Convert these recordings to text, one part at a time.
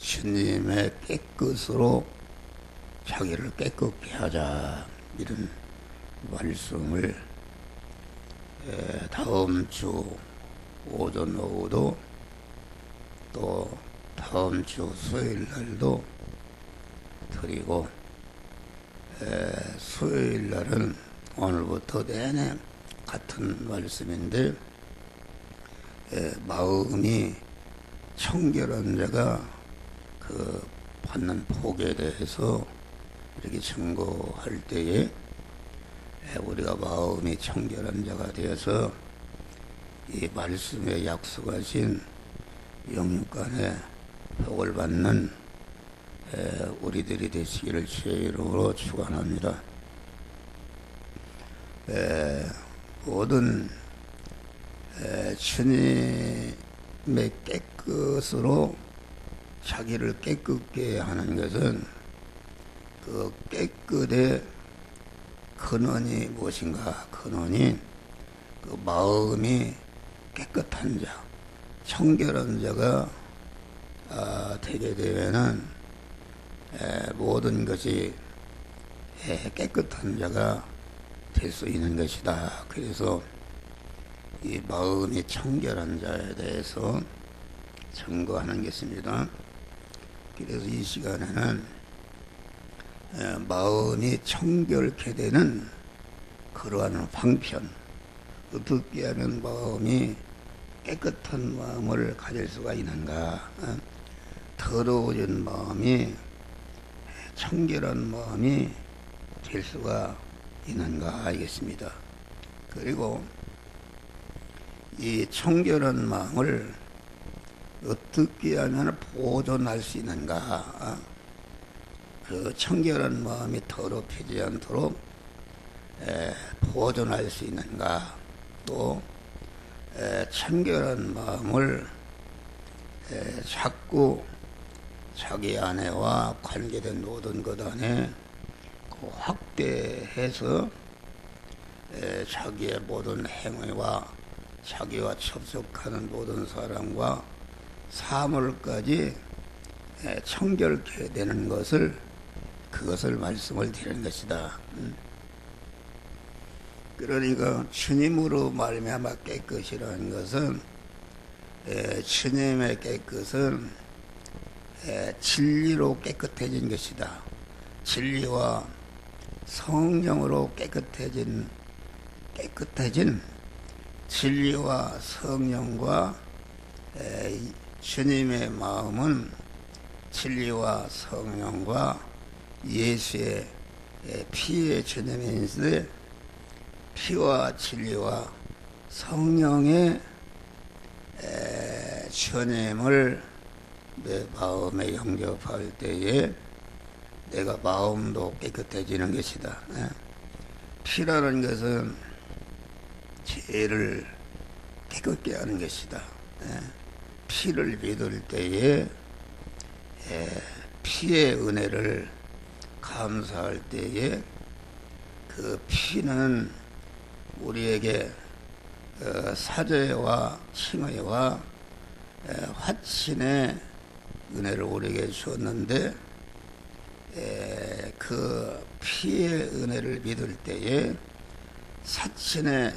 주님의 깨끗으로 자기를 깨끗게 하자, 이런 말씀을 다음 주 오전 오후도 또 다음 주 수요일 날도 드리고, 수요일 날은 오늘부터 내내 같은 말씀인데, 마음이 청결한 자가 그 받는 복에 대해서 이렇게 증거할 때에 우리가 마음이 청결한 자가 되어서 이 말씀에 약속하신 영육간의 복을 받는 우리들이 되시기를 주의 이름으로 축원합니다. 모든 주님의 깨끗으로 자기를 깨끗게 하는 것은 그 깨끗의 근원이 무엇인가? 근원이 그 마음이 깨끗한 자, 청결한 자가 되게 되면은 모든 것이 깨끗한 자가 될 수 있는 것이다. 그래서 이 마음이 청결한 자에 대해서 증거하는 것입니다. 그래서 이 시간에는 마음이 청결케 되는 그러한 방편, 어떻게 하면 마음이 깨끗한 마음을 가질 수가 있는가, 더러워진 마음이 청결한 마음이 될 수가 있는가 하겠습니다. 그리고 이 청결한 마음을 어떻게 하면 보존할 수 있는가, 그 청결한 마음이 더럽히지 않도록 보존할 수 있는가, 또 청결한 마음을 자꾸 자기 아내와 관계된 모든 것 안에 확대해서 자기의 모든 행위와 자기와 접촉하는 모든 사람과 사물까지 청결케 되는 것을, 그것을 말씀을 드리는 것이다. 그러니까 주님으로 말미암아 깨끗이라는 것은, 주님의 깨끗은 진리로 깨끗해진 것이다. 진리와 성령으로 깨끗해진 진리와 성령과 주님의 마음은 진리와 성령과 예수의 피의 주님인데, 피와 진리와 성령의 주님을 내 마음에 영접할 때에 내가 마음도 깨끗해지는 것이다. 피라는 것은 죄를 깨끗게 하는 것이다. 피를 믿을 때에 피의 은혜를 감사할 때에 그 피는 우리에게 사죄와 칭의와 화친의 은혜를 우리에게 주었는데, 그 피의 은혜를 믿을 때에 사죄의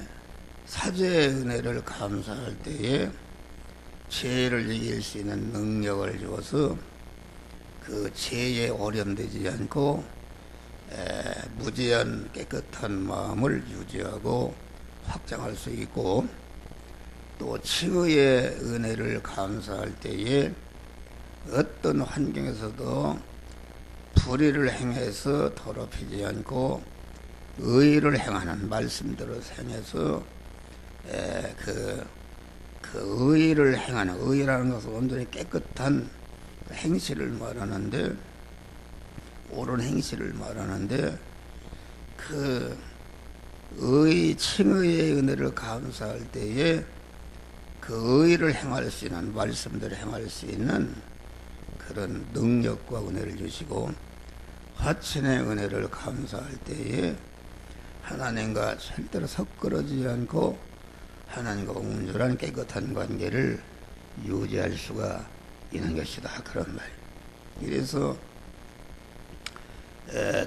은혜를 감사할 때에 죄를 이길 수 있는 능력을 주어서 그 죄에 오염되지 않고 무제한 깨끗한 마음을 유지하고 확장할 수 있고, 또 칭의의 은혜를 감사할 때에 어떤 환경에서도 불의를 행해서 더럽히지 않고 의를 행하는, 말씀대로 행해서 그 의를 행하는, 의라는 것은 온전히 깨끗한 행실을 말하는데, 옳은 행실을 말하는데, 그 칭의의 은혜를 감사할 때에 그 의를 행할 수 있는, 말씀대로 행할 수 있는 그런 능력과 은혜를 주시고, 화친의 은혜를 감사할 때에 하나님과 절대로 섞어지지 않고 하나님과 온전한 깨끗한 관계를 유지할 수가 있는 것이다. 그런 말. 그래서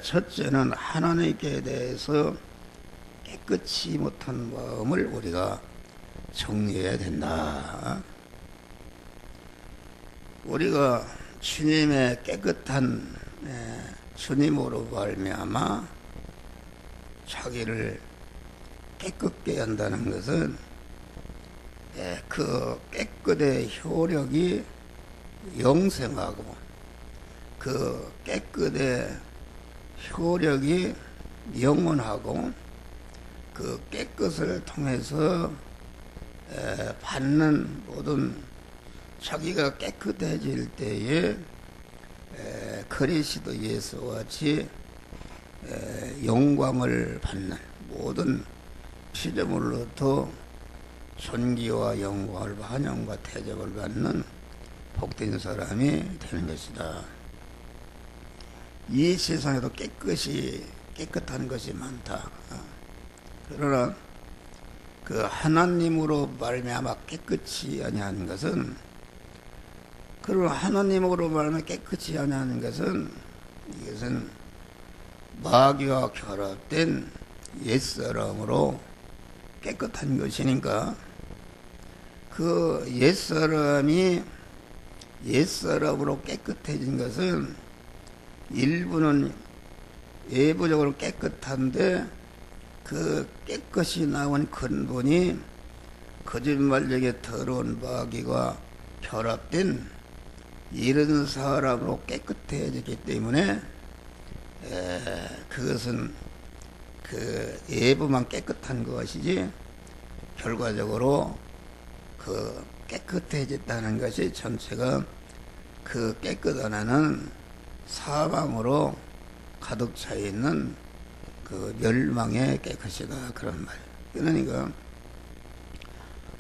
첫째는 하나님께 대해서 깨끗이 못한 마음을 우리가 정리해야 된다. 우리가 주님의 깨끗한 주님으로 말미암아 자기를 깨끗게 한다는 것은 그 깨끗의 효력이 영생하고 그 깨끗의 효력이 영원하고 그 깨끗을 통해서 받는 모든 자기가 깨끗해질 때에 그리스도 예수와 같이 영광을 받는 모든 피조물로부터 존귀와 영광을 환영과 대접을 받는 복된 사람이 되는 것이다. 이 세상에도 깨끗한 것이 많다. 그러나 그 하나님으로 말미암아 깨끗이 아니하는 것은, 그런 하나님으로 말미암아 깨끗이 아니하는 것은, 이것은 마귀와 결합된 옛사람으로 깨끗한 것이니까, 그 옛사람이 옛사람으로 깨끗해진 것은 일부는 외부적으로 깨끗한데 그 깨끗이 나온 근본이 거짓말적에 더러운 마귀가 결합된 이런 사람으로 깨끗해졌기 때문에 그것은 그 외부만 깨끗한 것이지 결과적으로 그 깨끗해졌다는 것이 전체가 그 깨끗 안에는 사망으로 가득 차 있는 그 멸망의 깨끗이다, 그런 말이에요. 그러니까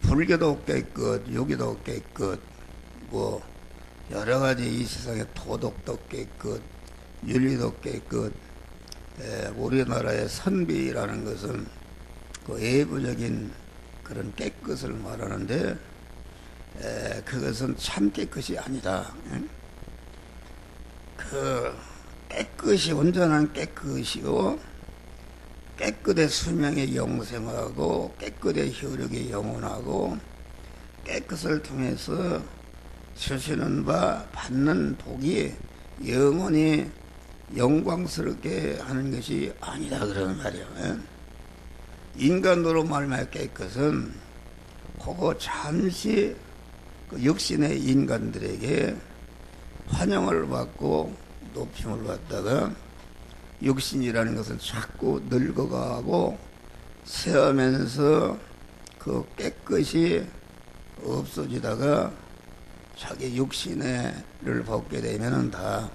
불교도 깨끗, 유교도 깨끗, 뭐 여러 가지 이 세상의 도덕도 깨끗, 윤리도 깨끗, 우리나라의 선비라는 것은 그 외부적인 그런 깨끗을 말하는데 그것은 참 깨끗이 아니다. 그 깨끗이 온전한 깨끗이요, 깨끗의 수명이 영생하고 깨끗의 효력이 영원하고 깨끗을 통해서 주시는 바 받는 복이 영원히 영광스럽게 하는 것이 아니다, 그러는 말이에요. 인간으로 말미암아 깨끗은 그거 잠시 그 육신의 인간들에게 환영을 받고 높임을 받다가 육신이라는 것은 자꾸 늙어가고 세하면서 그 깨끗이 없어지다가 자기 육신을 벗게 되면은 다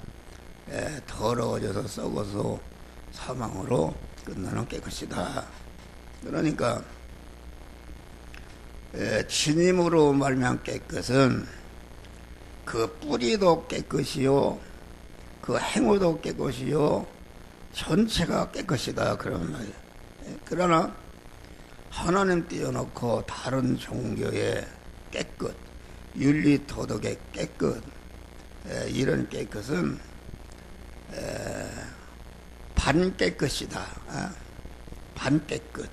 더러워져서 썩어서 사망으로 끝나는 깨끗이다. 그러니까 주님으로 말미암은 깨끗은 그 뿌리도 깨끗이요, 그 행위도 깨끗이요, 전체가 깨끗이다, 그런 말이에요. 그러나 하나님 띄워놓고 다른 종교의 깨끗, 윤리 도덕의 깨끗, 이런 깨끗은 반깨끗이다. 반깨끗.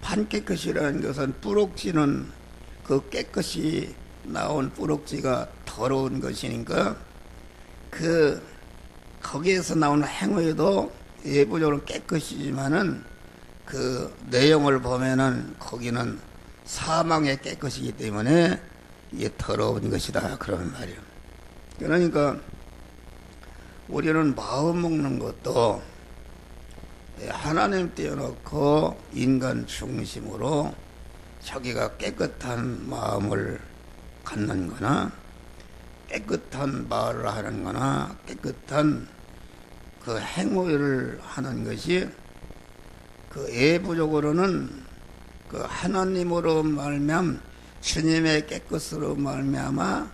반깨끗이라는 것은 뿌럭지는 그 깨끗이 나온 뿌럭지가 더러운 것이니까 거기에서 나오는 행위도 외부적으로 깨끗이지만은 그 내용을 보면은 거기는 사망의 깨끗이기 때문에 이게 더러운 것이다, 그런 말이에요. 그러니까 우리는 마음 먹는 것도 하나님 띄워놓고 인간 중심으로 자기가 깨끗한 마음을 갖는 거나 깨끗한 말을 하는 거나 깨끗한 그 행위를 하는 것이 그 외부적으로는 그 하나님으로 말미암 주님의 깨끗으로 말미암아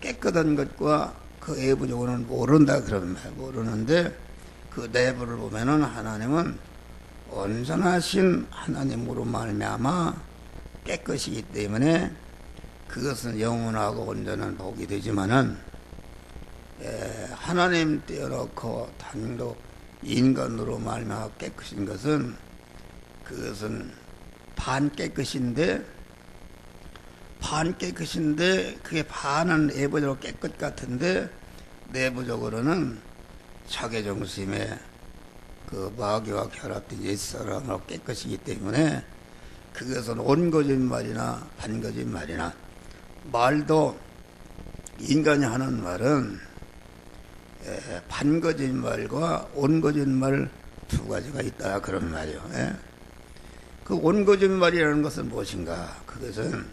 깨끗한 것과 그 외부적으로는 모른다, 그러면 모르는데 그 내부를 보면은 하나님은 온전하신 하나님으로 말미암아 깨끗이기 때문에 그것은 영원하고 온전한 복이 되지만은 하나님 떼어놓고 단도 인간으로 말미암아 깨끗인 것은 그것은 반 깨끗인데 그게 반은 내부적으로 깨끗 같은데 내부적으로는 자기 중심에 그 마귀와 결합된 옛사람으로 깨끗이기 때문에 그것은 온거짓말이나 반거짓말이나 말도 인간이 하는 말은 반거짓말과 온거짓말 두 가지가 있다 그런 말이요. 그 온거짓말이라는 것은 무엇인가? 그것은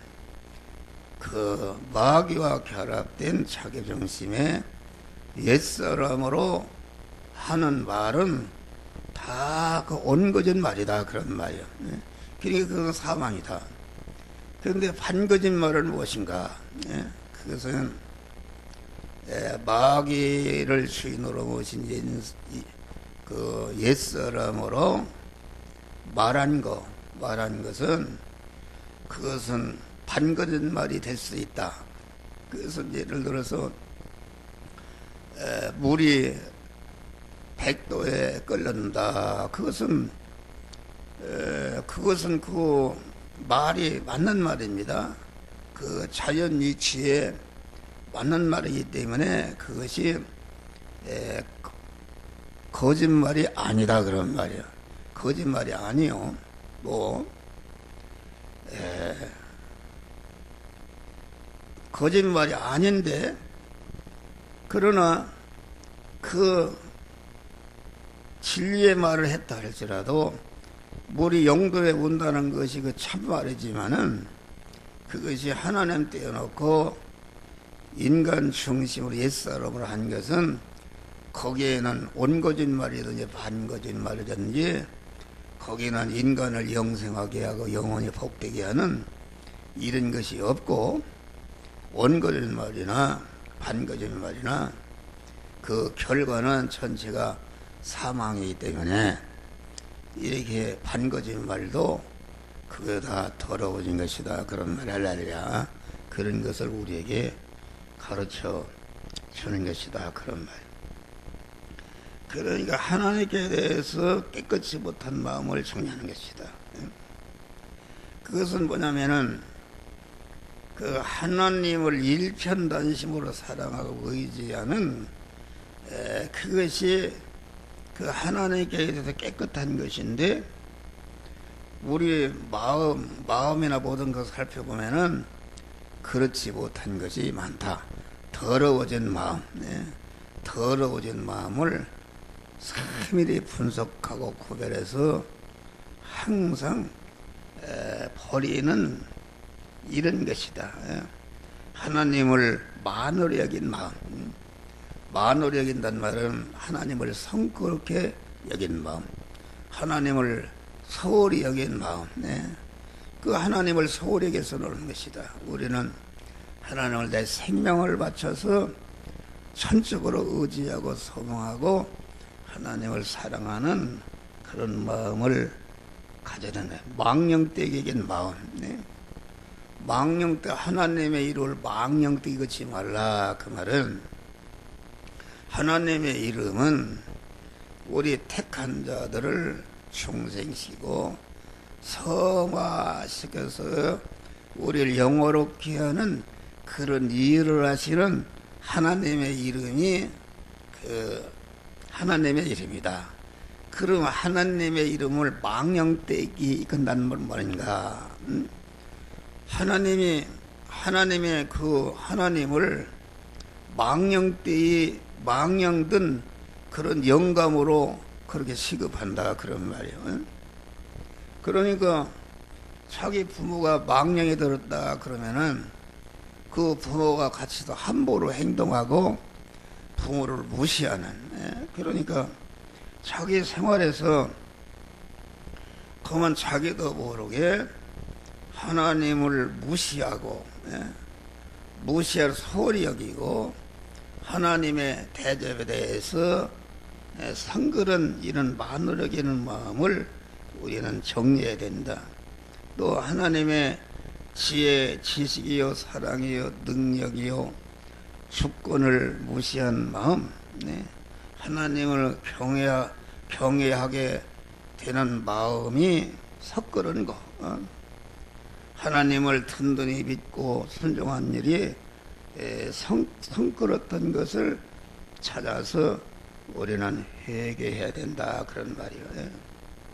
그 마귀와 결합된 자기 중심의 옛사람으로 하는 말은 다 그 온거짓말이다 그런 말이요. 그러니까 그건 사망이다. 그런데 반거짓말은 무엇인가? 그것은 마귀를 주인으로 모신 그 옛사람으로 말한 것은 그것은 반거짓말이 될 수 있다. 그것은 예를 들어서 물이 100도에 끓는다. 그것은 그 말이 맞는 말입니다. 그 자연 이치에 맞는 말이기 때문에 그것이 거짓말이 아니다 그런 말이야. 거짓말이 아니요. 거짓말이 아닌데 그러나 그 진리의 말을 했다 할지라도 물이 영도에 온다는 것이 그 참말이지만은 그것이 하나님 떼어놓고 인간 중심으로 옛사람으로 한 것은 거기에는 온거짓말이든지 반거짓말이든지 거기는 인간을 영생하게 하고 영원히 복되게 하는 이런 것이 없고 온거짓말이나 반거짓말이나 그 결과는 전체가 사망이기 때문에 이렇게 반거짓말도 그게 다 더러워진 것이다 그런 말을 하려야 그런 것을 우리에게 가르쳐 주는 것이다 그런 말. 그러니까 하나님께 대해서 깨끗이 못한 마음을 정리하는 것이다. 그것은 뭐냐면은 그 하나님을 일편단심으로 사랑하고 의지하는 그것이 그 하나님께 대해서 깨끗한 것인데 우리 마음이나 모든 것을 살펴보면은 그렇지 못한 것이 많다. 더러워진 마음, 더러워진 마음을 세밀히 분석하고 구별해서 항상 버리는 이런 것이다. 하나님을 만으로 여긴 마음. 만으로 여긴다는 말은 하나님을 성그럽게 여긴 마음. 하나님을 소홀히 여긴 마음. 그 하나님을 소홀히 여겨서 노는 것이다. 우리는 하나님을 내 생명을 바쳐서 전적으로 의지하고 소망하고 하나님을 사랑하는 그런 마음을 가져야 된다. 망령되게 여긴 마음. 망령되 하나님의 이름을 망령되게 걷지 말라. 그 말은 하나님의 이름은 우리 택한 자들을 중생시키고 성화시켜서 우리를 영화롭게 하는 그런 일을 하시는 하나님의 이름이 그 하나님의 이름이다. 그럼 하나님의 이름을 망령되게 이끈다는 건 뭐인가? 하나님의 그 하나님을 망령된 그런 영감으로 그렇게 시급한다 그런 말이에요. 그러니까 자기 부모가 망령에 들었다 그러면은 그 부모가 같이도 함부로 행동하고 부모를 무시하는, 그러니까 자기 생활에서 그만 자기도 모르게 하나님을 무시하고 무시할 소홀히 여기고 하나님의 대접에 대해서 성그런 이런 만으로 여기는 마음을 우리는 정리해야 된다. 또 하나님의 지혜, 지식이요, 사랑이요, 능력이요, 주권을 무시한 마음, 하나님을 경외하게 되는 마음이 섞으는 거, 하나님을 든든히 믿고 순종한 일이 성끌었던 것을 찾아서 우리는 회개해야 된다, 그런 말이에요.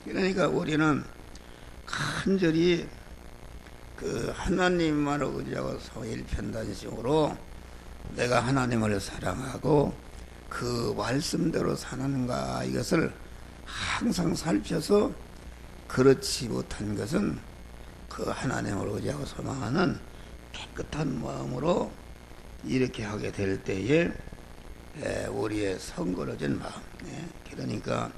그러니까 우리는 간절히 그 하나님만을 의지하고 일편단심으로 내가 하나님을 사랑하고 그 말씀대로 사는가, 이것을 항상 살펴서 그렇지 못한 것은 그 하나님을 의지하고 소망하는 깨끗한 마음으로 이렇게 하게 될 때에 우리의 성거러진 마음, 그러니까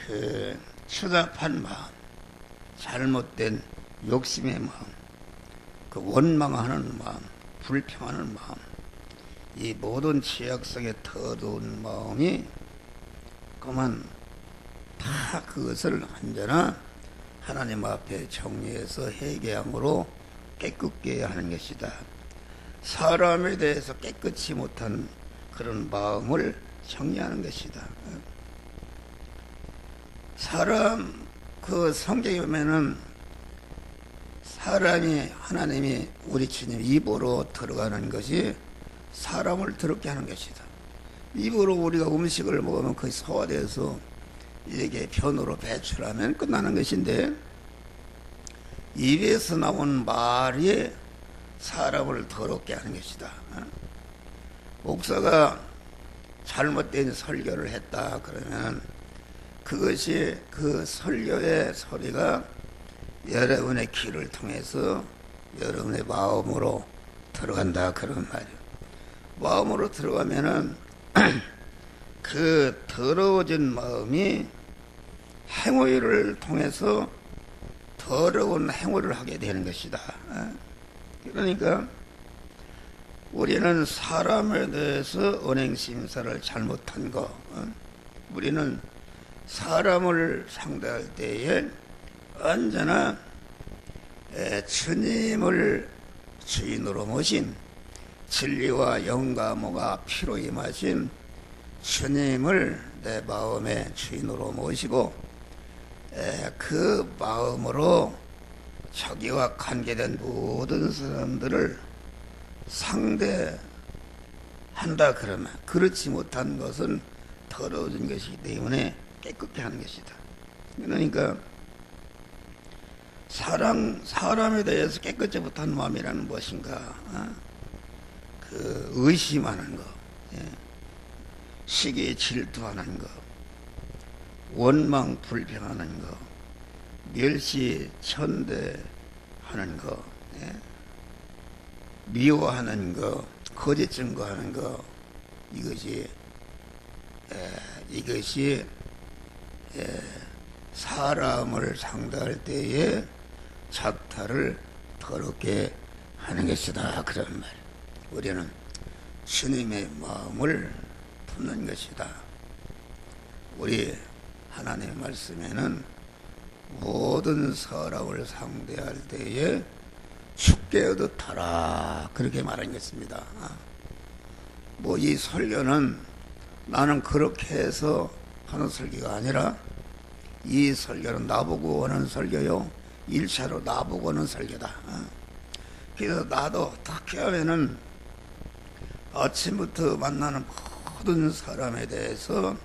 그 추잡한 마음, 잘못된 욕심의 마음, 그 원망하는 마음, 불평하는 마음, 이 모든 죄악성에 더러운 마음이 그만 다 그것을 언제나 하나님 앞에 정리해서 회개함으로 깨끗게 하는 것이다. 사람에 대해서 깨끗이 못한 그런 마음을 정리하는 것이다. 사람, 그 성경에 보면은 사람이, 하나님이 우리 주님 입으로 들어가는 것이 사람을 더럽게 하는 것이다. 입으로 우리가 음식을 먹으면 그것이 소화돼서 이렇게 변으로 배출하면 끝나는 것인데, 입에서 나온 말이 사람을 더럽게 하는 것이다. 목사가 잘못된 설교를 했다 그러면 그것이, 그 설교의 소리가 여러분의 귀를 통해서 여러분의 마음으로 들어간다, 그런 말이에요. 마음으로 들어가면은 그 더러워진 마음이 행위를 통해서 더러운 행위를 하게 되는 것이다. 그러니까 우리는 사람에 대해서 언행심사를 잘못한 거, 우리는 사람을 상대할 때에 언제나 주님을 주인으로 모신, 진리와 영감과 피로 임하신 주님을 내 마음의 주인으로 모시고 그 마음으로 자기와 관계된 모든 사람들을 상대한다 그러면, 그렇지 못한 것은 더러워진 것이기 때문에 깨끗게 하는 것이다. 그러니까 사람에 대해서 깨끗지 못한 마음이라는 무엇인가? 그 의심하는 거, 시기에 질투하는 거, 원망 불평하는 거, 멸시 천대하는 거, 미워하는 거, 거짓 증거하는 거, 이것이 사람을 상대할 때에 작타를 더럽게 하는 것이다, 그런 말이에요. 우리는 주님의 마음을 품는 것이다. 우리 하나님의 말씀에는 모든 사람을 상대할 때에 죽게 얻었더라, 그렇게 말한 것입니다. 뭐 이 설교는 나는 그렇게 해서 하는 설교가 아니라, 이 설교는 나보고 하는 설교요, 1차로 나보고 하는 설교다. 그래서 나도 어떻게 하면은 아침부터 만나는 모든 사람에 대해서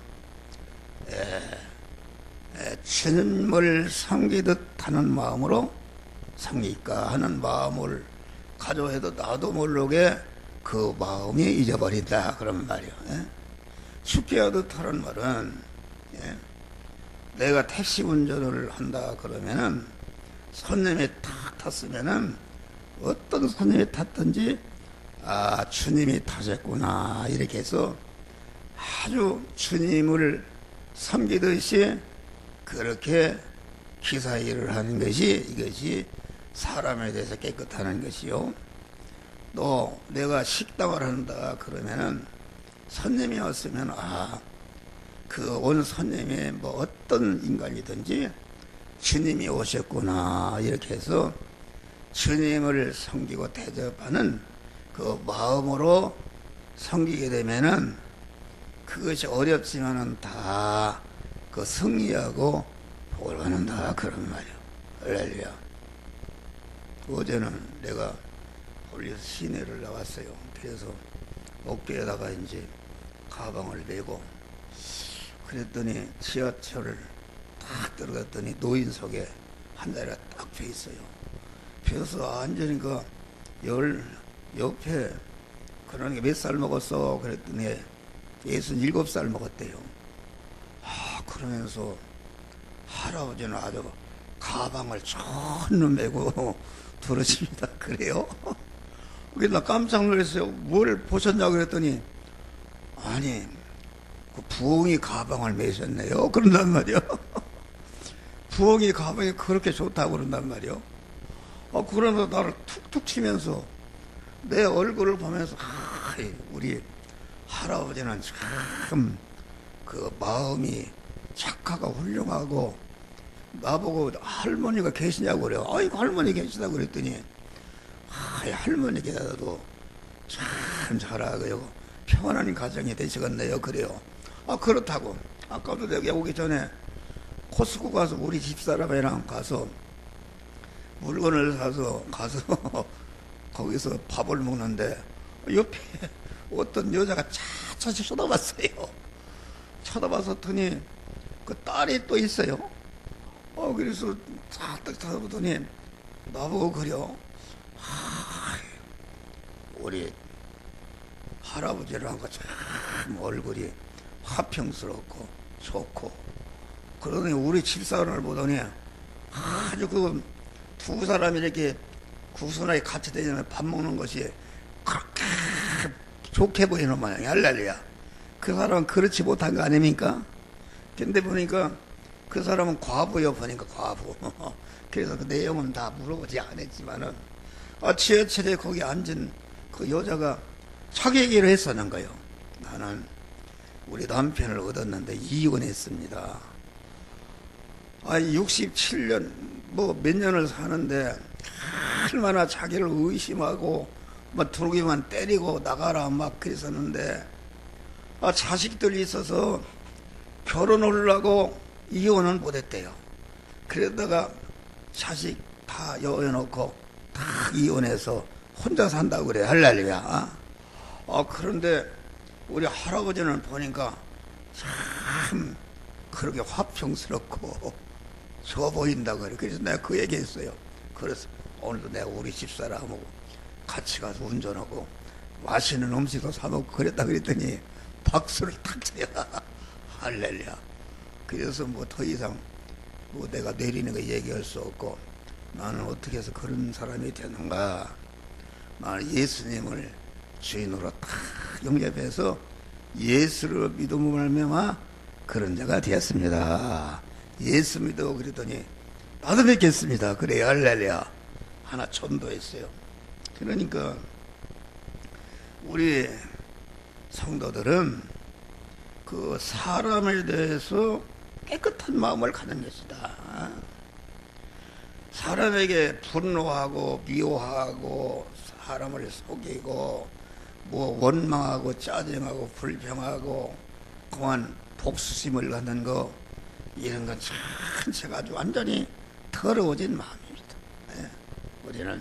주님을 섬기듯 하는 마음으로 섬길까 하는 마음을 가져해도 나도 모르게 그 마음이 잊어버린다, 그런 말이요. 죽게 하듯 하는 말은, 내가 택시 운전을 한다 그러면은 손님이 탁 탔으면은 어떤 손님이 탔든지 주님이 타셨구나, 이렇게 해서 아주 주님을 섬기듯이 그렇게 기사일을 하는 것이, 이것이 사람에 대해서 깨끗하는 것이요. 또 내가 식당을 한다 그러면은 손님이 왔으면 그 온 손님이 뭐 어떤 인간이든지 주님이 오셨구나, 이렇게 해서 주님을 섬기고 대접하는 그 그 마음으로 섬기게 되면은 그것이 어렵지만은 다 그 승리하고 복을 받는다 그런 말이야. 할렐루야. 어제는 내가 홀리서 시내를 나왔어요. 그래서 어깨에다가 이제 가방을 메고 그랬더니 지하철을 딱 들어갔더니 노인석에 한 자리가 딱 펴 있어요. 펴서 앉으니까 옆에 그러니까 몇 살 먹었어? 그랬더니 67살 먹었대요. 그러면서 할아버지는 아주 가방을 전부 메고 들어집니다. 그래요? 그래서 나 깜짝 놀랐어요. 뭘 보셨냐고 그랬더니 아니 그 부엉이 가방을 메셨네요. 그런단 말이요. 부엉이 가방이 그렇게 좋다고 그런단 말이요. 그러면서 나를 툭툭 치면서 내 얼굴을 보면서 우리 할아버지는 참 그 마음이 착하고 훌륭하고 나보고 할머니가 계시냐고 그래요. 아이고 할머니 계시다고 그랬더니 할머니 계셔도 참 잘하고요. 평안한 가정이 되시겠네요. 그래요. 그렇다고 아까도 내가 오기 전에 코스코 가서 우리 집사람이랑 가서 물건을 사서 가서 거기서 밥을 먹는데 옆에 어떤 여자가 차차히 쳐다봤어요. 쳐다봤더니 그 딸이 또 있어요. 그래서 딱 쳐다보더니 나보고 그려. 우리 할아버지랑 참 얼굴이 화평스럽고 좋고 그러더니 우리 집사람을 보더니 아주 그 두 사람이 이렇게 구순하게 같이 다니면 밥 먹는 것이 그렇게 좋게 보이는 모양이야. 할렐루야. 그 사람은 그렇지 못한 거 아닙니까? 근데 보니까 그 사람은 과부요. 보니까 과부. 그래서 그 내용은 다 물어보지 않았지만은 지하철에 거기 앉은 그 여자가 자기 얘기를 했었는 거예요. 나는 우리 남편을 얻었는데 이혼했습니다. 67년 뭐 몇 년을 사는데 얼마나 자기를 의심하고 뭐 두루기만 때리고 나가라 막 그랬었는데 자식들이 있어서 결혼하려고 이혼은 못했대요. 그러다가 자식 다 여어놓고 다 이혼해서 혼자 산다고 그래. 할렐루야. 그런데 우리 할아버지는 보니까 참 그렇게 화평스럽고 좋아 보인다고 그래. 그래서 내가 그 얘기 했어요. 그래서 오늘도 내가 우리 집사람하고 같이 가서 운전하고 맛있는 음식도 사먹고 그랬다 그랬더니 박수를 탁 쳐요. 할렐루야. 그래서 뭐 더 이상 뭐 내가 내리는 거 얘기할 수 없고 나는 어떻게 해서 그런 사람이 되는가. 나는 예수님을 주인으로 탁 영접해서 예수를 믿음으로 말미암아 그런 자가 되었습니다. 예수 믿어 그랬더니 나도 믿겠습니다. 그래 할렐루야. 하나 전도했어요. 그러니까 우리 성도들은 그 사람에 대해서 깨끗한 마음을 갖는 것이다. 사람에게 분노하고 미워하고 사람을 속이고 뭐 원망하고 짜증하고 불평하고 그만 복수심을 갖는 거 이런 건 전체가 아주 완전히 더러워진 마음입니다. 우리는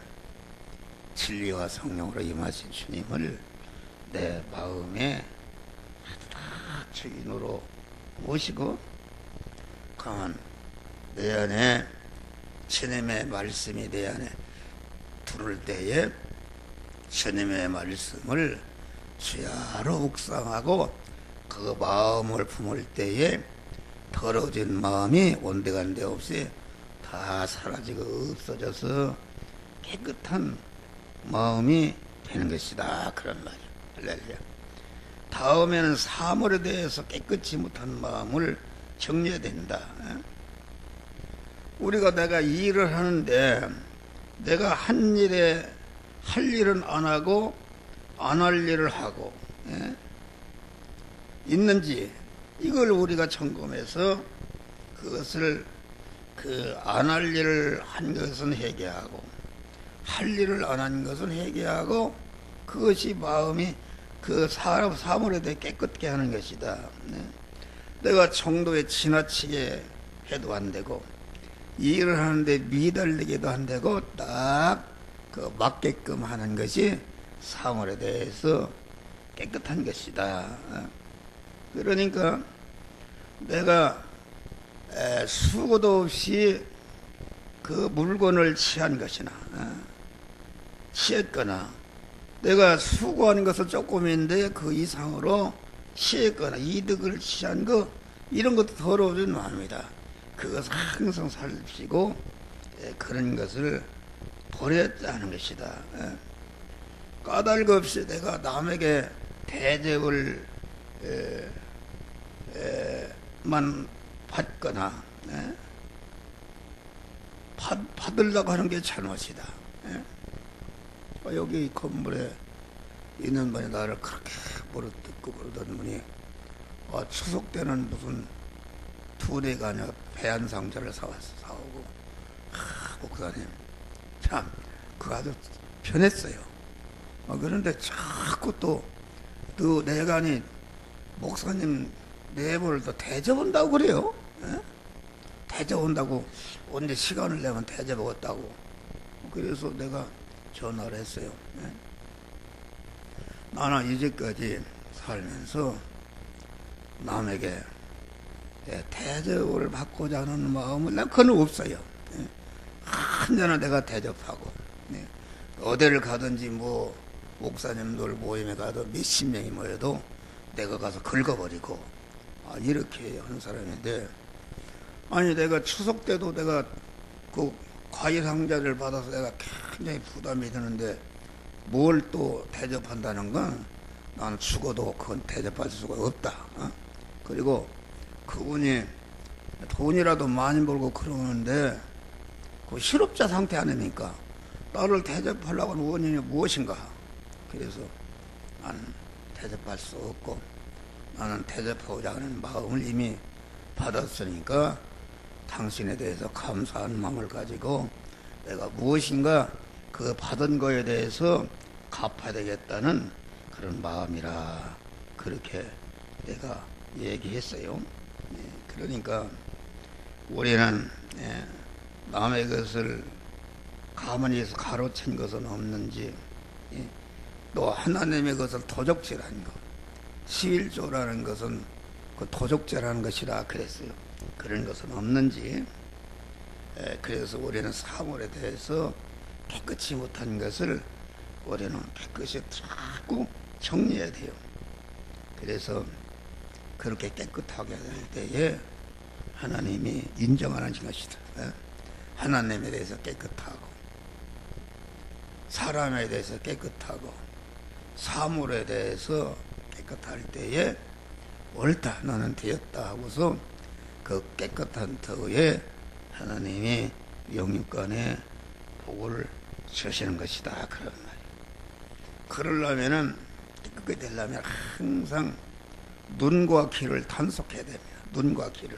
진리와 성령으로 임하신 주님을 내 마음에 주인으로 모시고 강한 내 안에 주님의 말씀이 내 안에 들을 때에 주님의 말씀을 주야로 묵상하고 그 마음을 품을 때에 더러워진 마음이 온데간데 없이 다 사라지고 없어져서 깨끗한 마음이 되는 것이다. 그런 말이에요. 할렐루야. 다음에는 사물에 대해서 깨끗이 못한 마음을 정리해야 된다. 우리가 내가 일을 하는데 내가 한 일에 할 일은 안 하고 안 할 일을 하고 있는지 이걸 우리가 점검해서 그것을 그 안 할 일을 한 것은 회개하고 할 일을 안 한 것은 회개하고 그것이 마음이 그 사람 사물에 대해 깨끗게 하는 것이다. 네. 내가 정도에 지나치게 해도 안 되고 일을 하는데 미달리게도 안 되고 딱 그 맞게끔 하는 것이 사물에 대해서 깨끗한 것이다. 그러니까 내가 수고도 없이 그 물건을 취한 것이나 취했거나 내가 수고하는 것은 조금인데 그 이상으로 취했거나 이득을 취한 거 이런 것도 더러워진 마음이다. 그것을 항상 살피고 그런 것을 버렸다는 것이다. 까닭 없이 내가 남에게 대접을 만 받거나 받으려고 하는 게 잘못이다. 여기 이 건물에 있는 분이 나를 그렇게 물어뜯고 그러던 분이 추석 때는 무슨 2대가 아니라 배 한 상자를 사오고 목사님 참 그거 아주 편했어요. 그런데 자꾸 또 내가니 목사님 내보를 또 대접한다고 그래요. 대접한다고 언제 시간을 내면 대접하겠다고. 그래서 내가 전화를 했어요. 나는 이제까지 살면서 남에게 대접을 받고자 하는 마음은 난 그건 없어요. 언제나 내가 대접하고 어디를 가든지 뭐 목사님들 모임에 가도 몇십 명이 모여도 내가 가서 긁어버리고 이렇게 하는 사람인데 아니 내가 추석 때도 내가 그 과일 상자를 받아서 내가 굉장히 부담이 되는데 뭘 또 대접한다는 건 나는 죽어도 그건 대접할 수가 없다. 그리고 그분이 돈이라도 많이 벌고 그러는데 그 실업자 상태 아닙니까? 나를 대접하려고 하는 원인이 무엇인가? 그래서 나는 대접할 수 없고 나는 대접하고자 하는 마음을 이미 받았으니까 당신에 대해서 감사한 마음을 가지고 내가 무엇인가 그 받은 거에 대해서 갚아야 되겠다는 그런 마음이라 그렇게 내가 얘기했어요. 그러니까 우리는 남의 것을 가만히 해서 가로챈 것은 없는지 또 하나님의 것을 도적질한 것 11조라는 것은 그 도적질하는 것이라 그랬어요. 그런 것은 없는지 그래서 우리는 사물에 대해서 깨끗이 못한 것을 우리는 깨끗이 자꾸 정리해야 돼요. 그래서 그렇게 깨끗하게 될 때에 하나님이 인정하는 것이다. 하나님에 대해서 깨끗하고 사람에 대해서 깨끗하고 사물에 대해서 깨끗할 때에 옳다 너는 되었다 하고서 그 깨끗한 터에 하나님이 영육간에 복을 주시는 것이다 그런 말이에요. 그러려면은 깨끗하게 되려면 항상 눈과 귀를 단속해야 됩니다. 눈과 귀를.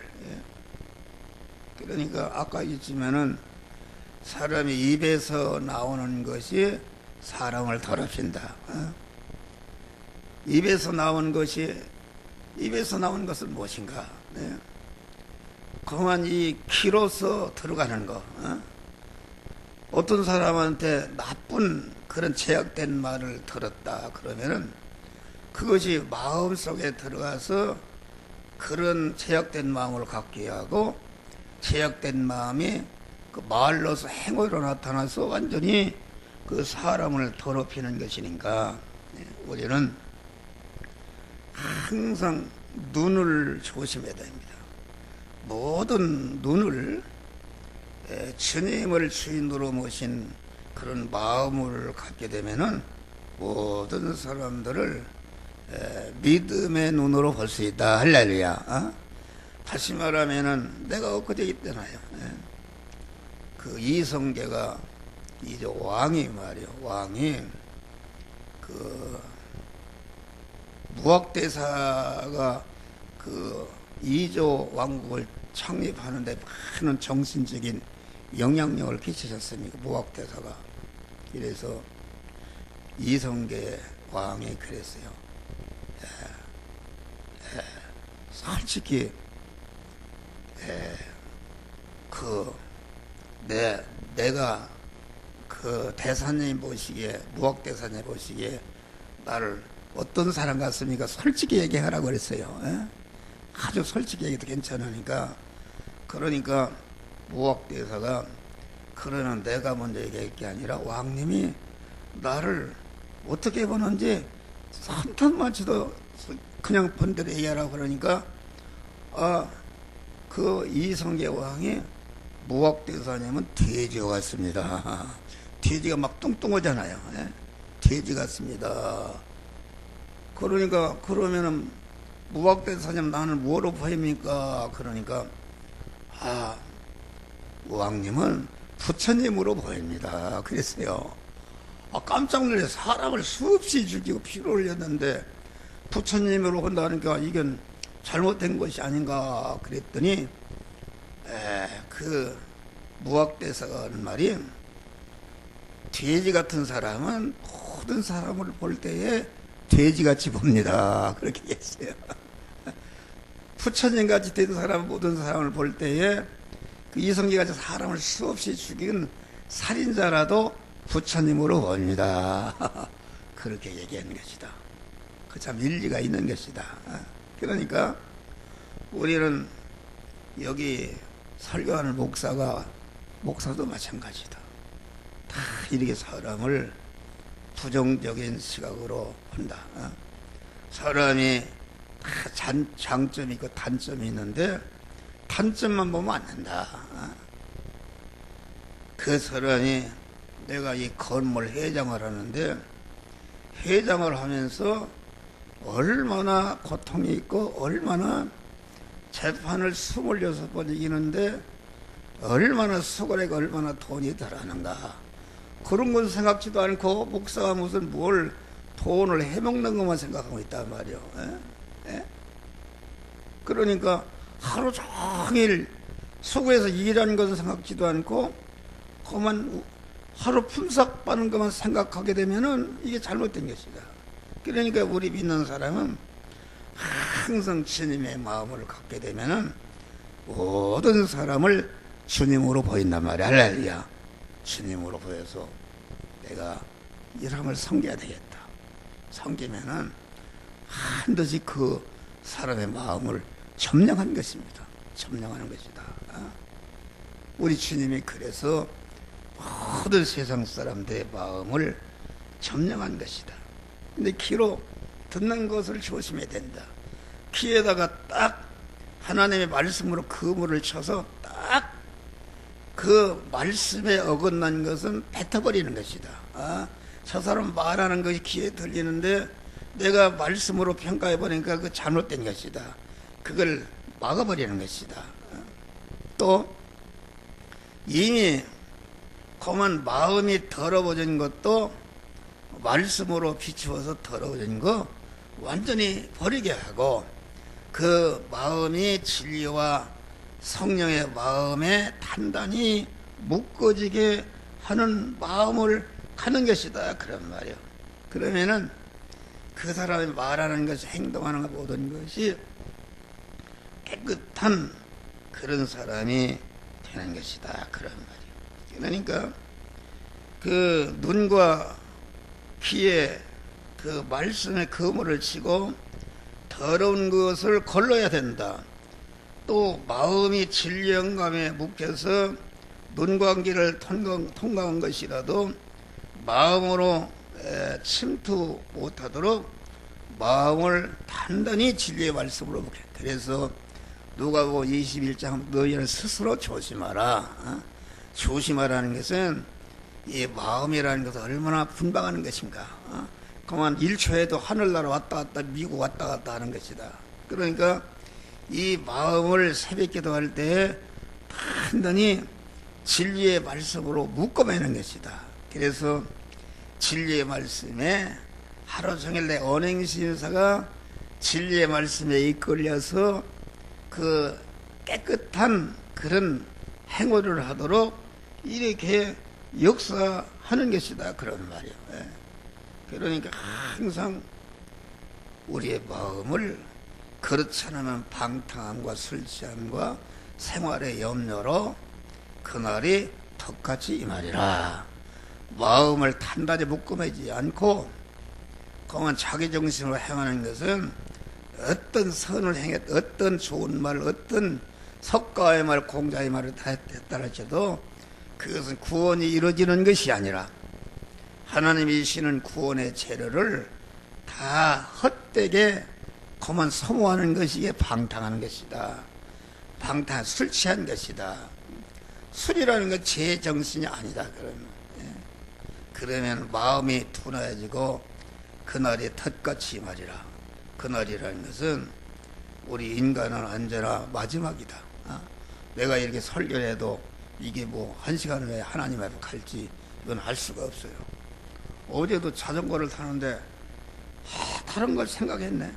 그러니까 아까 있지만은 사람이 입에서 나오는 것이 사람을 더럽힌다. 입에서 나온 것은 무엇인가? 그만 이 귀로서 들어가는 거. 어떤 사람한테 나쁜 그런 제약된 말을 들었다 그러면은 그것이 마음속에 들어가서 그런 제약된 마음을 갖게 하고 제약된 마음이 그 말로서 행위로 나타나서 완전히 그 사람을 더럽히는 것이니까 우리는 항상 눈을 조심해야 됩니다. 모든 눈을 주님을 주인으로 모신 그런 마음을 갖게 되면은 모든 사람들을 믿음의 눈으로 볼 수 있다. 할렐루야. 다시 말하면은 내가 엊그제 있잖아요. 그 이성계가 이제 왕이 말이요. 왕이 그 무학대사가 그 이조 왕국을 창립하는데 많은 정신적인 영향력을 끼치셨습니까? 무학대사가. 그래서 이성계 왕이 그랬어요. 솔직히 내가 그 대사님 보시기에, 무학 대사님 보시기에 나를 어떤 사람 같습니까? 솔직히 얘기하라고 그랬어요. 아주 솔직히 얘기해도 괜찮으니까. 그러니까 무학 대사가, 그러는 내가 먼저 얘기할 게 아니라 왕님이 나를 어떻게 보는지 한탄만치도 그냥 번대로 얘기하라고 그러니까, 그 이성계 왕이 무학 대사님은 돼지 같습니다. 돼지가 막 뚱뚱하잖아요. 돼지 같습니다. 그러니까, 그러면은 무학 대사님 나는 뭐로 보입니까? 그러니까, 왕님은 부처님으로 보입니다. 그랬어요. 깜짝 놀라서 사람을 수없이 죽이고 피를 흘렸는데 부처님으로 본다니까 이건 잘못된 것이 아닌가 그랬더니, 그 무학대사가 하는 말이, 돼지 같은 사람은 모든 사람을 볼 때에 돼지같이 봅니다. 그렇게 얘기했어요. 부처님같이 된 사람은 모든 사람을 볼 때에, 그 이성계같이 사람을 수없이 죽인 살인자라도 부처님으로 봅니다. 그렇게 얘기하는 것이다. 그 참 일리가 있는 것이다. 그러니까 우리는 여기 설교하는 목사도 마찬가지다. 다 이렇게 사람을 부정적인 시각으로 본다. 사람이 다 장점이 있고 단점이 있는데 단점만 보면 안 된다. 그 사람이, 내가 이 건물 회장을 하는데 회장을 하면서 얼마나 고통이 있고 얼마나 재판을 26번 이기는데 얼마나 수고하고 얼마나 돈이 들어가는가, 그런 건 생각지도 않고 목사가 무슨 뭘 돈을 해먹는 것만 생각하고 있단 말이요. 그러니까 하루 종일 수고해서 일하는 것은 생각지도 않고 그만 하루 품삯 받는 것만 생각하게 되면은 이게 잘못된 것이다. 그러니까 우리 믿는 사람은 항상 주님의 마음을 갖게 되면은 모든 사람을 주님으로 보인단 말이야. 할렐루야. 주님으로 보여서 내가 이 사람을 섬겨야 되겠다. 섬기면은 반드시 그 사람의 마음을 점령한 것입니다. 점령하는 것이다. 우리 주님이 그래서 모든 세상 사람들의 마음을 점령한 것이다. 근데 귀로 듣는 것을 조심해야 된다. 귀에다가 딱 하나님의 말씀으로 그물을 쳐서 딱 그 말씀에 어긋난 것은 뱉어버리는 것이다. 저 사람 말하는 것이 귀에 들리는데 내가 말씀으로 평가해보니까 그 잘못된 것이다. 그걸 막아버리는 것이다. 또 이미 그만 마음이 더러워진 것도 말씀으로 비추어서 더러워진 거 완전히 버리게 하고, 그 마음이 진리와 성령의 마음에 단단히 묶어지게 하는 마음을 가는 것이다. 그런 말이요. 그러면은 그 사람이 말하는 것, 행동하는 것, 모든 것이 깨끗한 그런 사람이 되는 것이다. 그런 말이요. 그러니까 그 눈과 귀에 그 말씀의 그물을 치고 더러운 것을 걸러야 된다. 또 마음이 진리 영감에 묶여서 눈과 귀를 통과한 것이라도 마음으로 침투 못하도록 마음을 단단히 진리의 말씀으로 묶여. 그래서 누가복음 21장 너희는 스스로 조심하라. 조심하라는 것은 이 마음이라는 것은 얼마나 분방하는 것인가. 그만 1초에도 하늘나라 왔다 갔다 미국 왔다 갔다 하는 것이다. 그러니까 이 마음을 새벽 기도할 때 단단히 진리의 말씀으로 묶어매는 것이다. 그래서 진리의 말씀에 하루 종일 내 언행심사가 진리의 말씀에 이끌려서 그 깨끗한 그런 행위를 하도록 이렇게 역사하는 것이다. 그런 말이에요. 그러니까 항상 우리의 마음을 그렇지 않으면 방탕함과 술 취함과 생활의 염려로 그날이 턱같이 임하리라. 마음을 단단히 묶어매지 않고 그만 자기 정신으로 행하는 것은 어떤 선을 행했, 어떤 좋은 말, 어떤 석가의 말, 공자의 말을 다 했다 할지라도 그것은 구원이 이루어지는 것이 아니라 하나님이 주시는 구원의 재료를 다 헛되게 그만 소모하는 것이 방탕한 것이다. 방탕, 술 취한 것이다. 술이라는 건 제 정신이 아니다. 그러면 마음이 둔해지고 그날이 턱같이 말이라. 그날이라는 것은 우리 인간은 언제나 마지막이다. 내가 이렇게 설교를 해도 이게 뭐 1시간 후에 하나님 앞에 갈지 이건 알 수가 없어요. 어제도 자전거를 타는데 다른 걸 생각했네.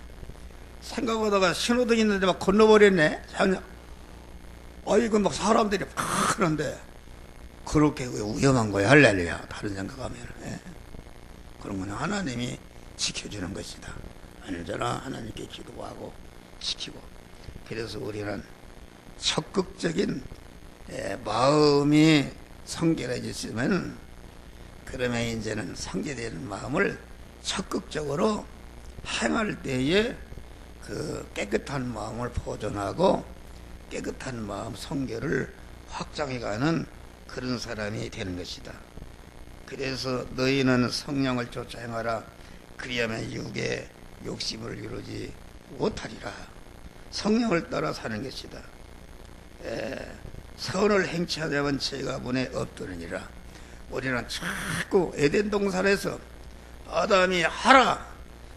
생각하다가 신호등 있는데 막 건너버렸네. 이거 막 사람들이 막 그런데 그렇게 위험한 거야. 할렐루야. 다른 생각하면. 그런 건 하나님이 지켜주는 것이다. 언제나 하나님께 기도하고 지키고. 그래서 우리는 적극적인 마음이 성결해졌으면 그러면 이제는 성결되는 마음을 적극적으로 행할 때에 그 깨끗한 마음을 보존하고 깨끗한 마음 성결을 확장해가는 그런 사람이 되는 것이다. 그래서 너희는 성령을 쫓아 행하라. 그리하면 육의 욕심을 이루지 못하리라. 성령을 따라 사는 것이다. 선을 행치 하자면 죄가 문에 없더느니라. 우리는 자꾸 에덴 동산에서 아담이 하라,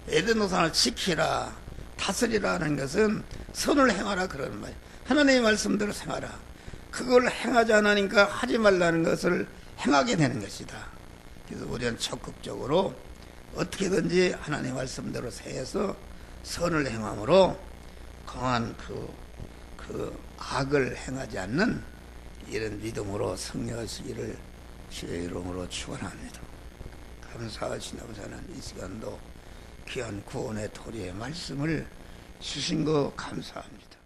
에덴 동산을 지키라, 다스리라 하는 것은 선을 행하라 그러는 말이에요. 하나님의 말씀대로 행하라. 그걸 행하지 않으니까 하지 말라는 것을 행하게 되는 것이다. 그래서 우리는 적극적으로 어떻게든지 하나님의 말씀대로 해서 선을 행함으로 강한 그 악을 행하지 않는 이런 믿음으로 승리하시기를 주의 이름으로 축원합니다. 감사하신 아버지 하나님, 이 시간도 귀한 구원의 도리의 말씀을 주신 거 감사합니다.